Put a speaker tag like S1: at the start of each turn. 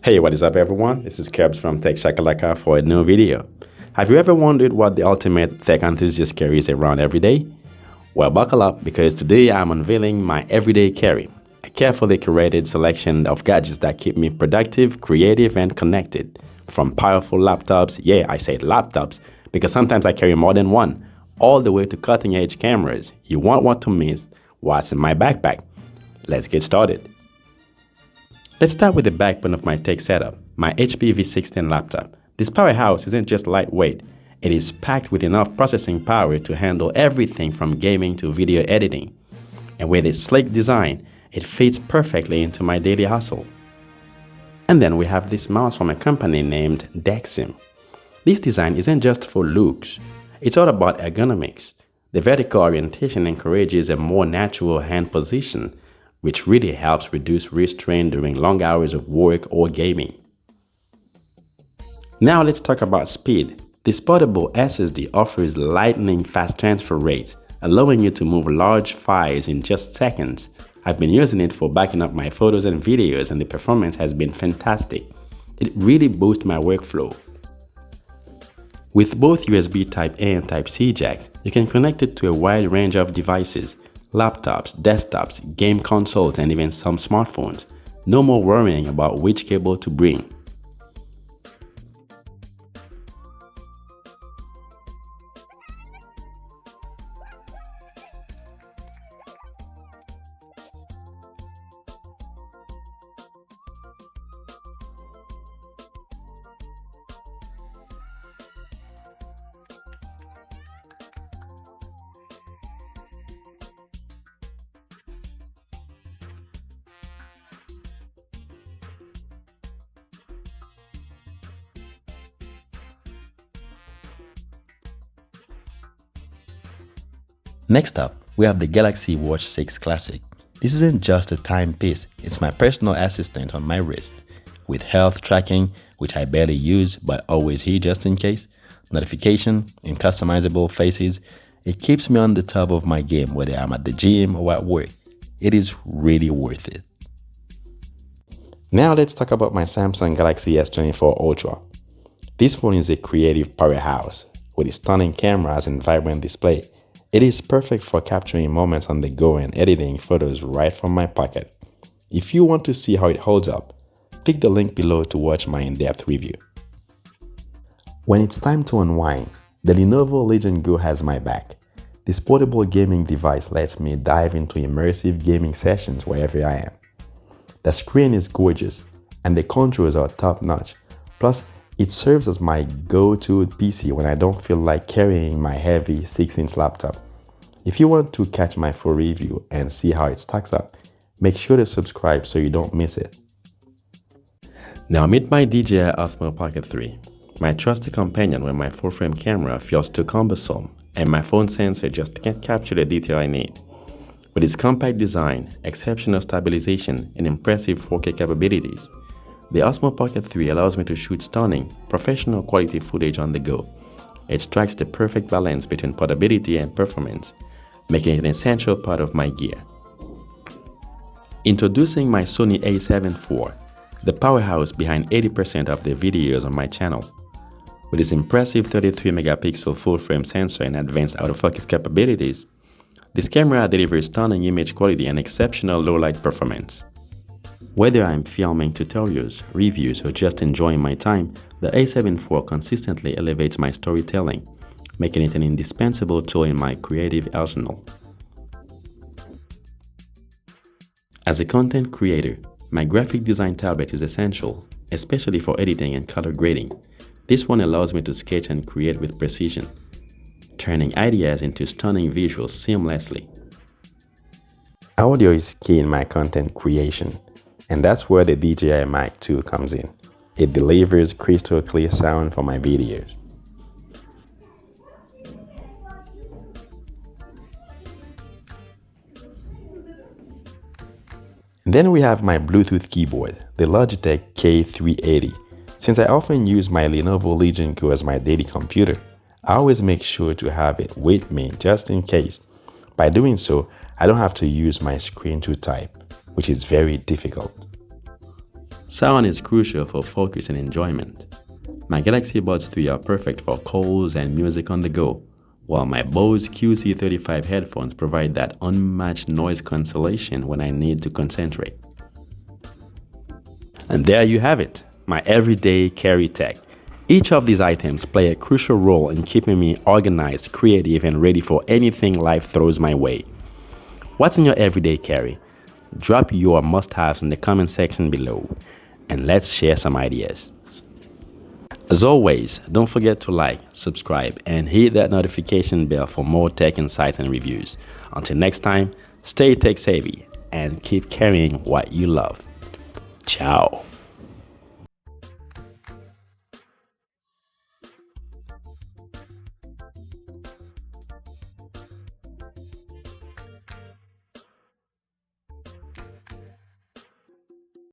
S1: Hey, what is up everyone? This is Kebs from Tech Shakalaka for a new video. Have you ever wondered what the ultimate tech enthusiast carries around every day? Well, buckle up because today I'm unveiling my everyday carry, a carefully curated selection of gadgets that keep me productive, creative, and connected. From powerful laptops, yeah, I say laptops, because sometimes I carry more than one, all the way to cutting-edge cameras. You won't want to miss what's in my backpack. Let's get started. Let's start with the backbone of my tech setup, my HP V16 laptop. This powerhouse isn't just lightweight, it is packed with enough processing power to handle everything from gaming to video editing. And with its sleek design, it fits perfectly into my daily hustle. And then we have this mouse from a company named Dexim. This design isn't just for looks, it's all about ergonomics. The vertical orientation encourages a more natural hand position, which really helps reduce wrist strain during long hours of work or gaming. Now let's talk about speed. This portable SSD offers lightning fast transfer rates, allowing you to move large files in just seconds. I've been using it for backing up my photos and videos, and the performance has been fantastic. It really boosts my workflow. With both USB Type-A and Type-C jacks, you can connect it to a wide range of devices, laptops, desktops, game consoles, and even some smartphones. No more worrying about which cable to bring. Next up, we have the Galaxy Watch 6 Classic. This isn't just a timepiece, it's my personal assistant on my wrist. With health tracking, which I barely use but always hear just in case, notification, and customizable faces, it keeps me on the top of my game whether I'm at the gym or at work. It is really worth it. Now let's talk about my Samsung Galaxy S24 Ultra. This phone is a creative powerhouse with its stunning cameras and vibrant display. It is perfect for capturing moments on the go and editing photos right from my pocket. If you want to see how it holds up, click the link below to watch my in-depth review. When it's time to unwind, the Lenovo Legion Go has my back. This portable gaming device lets me dive into immersive gaming sessions wherever I am. The screen is gorgeous and the controls are top-notch. Plus, it serves as my go-to PC when I don't feel like carrying my heavy 6-inch laptop. If you want to catch my full review and see how it stacks up, make sure to subscribe so you don't miss it. Now meet my DJI Osmo Pocket 3, my trusty companion when my full-frame camera feels too cumbersome and my phone sensor just can't capture the detail I need. With its compact design, exceptional stabilization, and impressive 4K capabilities, the Osmo Pocket 3 allows me to shoot stunning, professional quality footage on the go. It strikes the perfect balance between portability and performance, making it an essential part of my gear. Introducing my Sony a7 IV, the powerhouse behind 80% of the videos on my channel. With its impressive 33-megapixel full-frame sensor and advanced autofocus capabilities, this camera delivers stunning image quality and exceptional low-light performance. Whether I'm filming tutorials, reviews, or just enjoying my time, the A7 IV consistently elevates my storytelling, making it an indispensable tool in my creative arsenal. As a content creator, my graphic design tablet is essential, especially for editing and color grading. This one allows me to sketch and create with precision, turning ideas into stunning visuals seamlessly. Audio is key in my content creation. And that's where the DJI Mic 2 comes in. It delivers crystal clear sound for my videos. Then we have my Bluetooth keyboard, the Logitech K380. Since I often use my Lenovo Legion Go as my daily computer, I always make sure to have it with me just in case. By doing so, I don't have to use my screen to type, which is very difficult. Sound is crucial for focus and enjoyment. My Galaxy Buds 3 are perfect for calls and music on the go, while my Bose QC35 headphones provide that unmatched noise cancellation when I need to concentrate. And there you have it, my everyday carry tech. Each of these items play a crucial role in keeping me organized, creative, and ready for anything life throws my way. What's in your everyday carry? Drop your must-haves in the comment section below, and let's share some ideas. As always, don't forget to like, subscribe, and hit that notification bell for more tech insights and reviews. Until next time, stay tech savvy and keep carrying what you love. Ciao.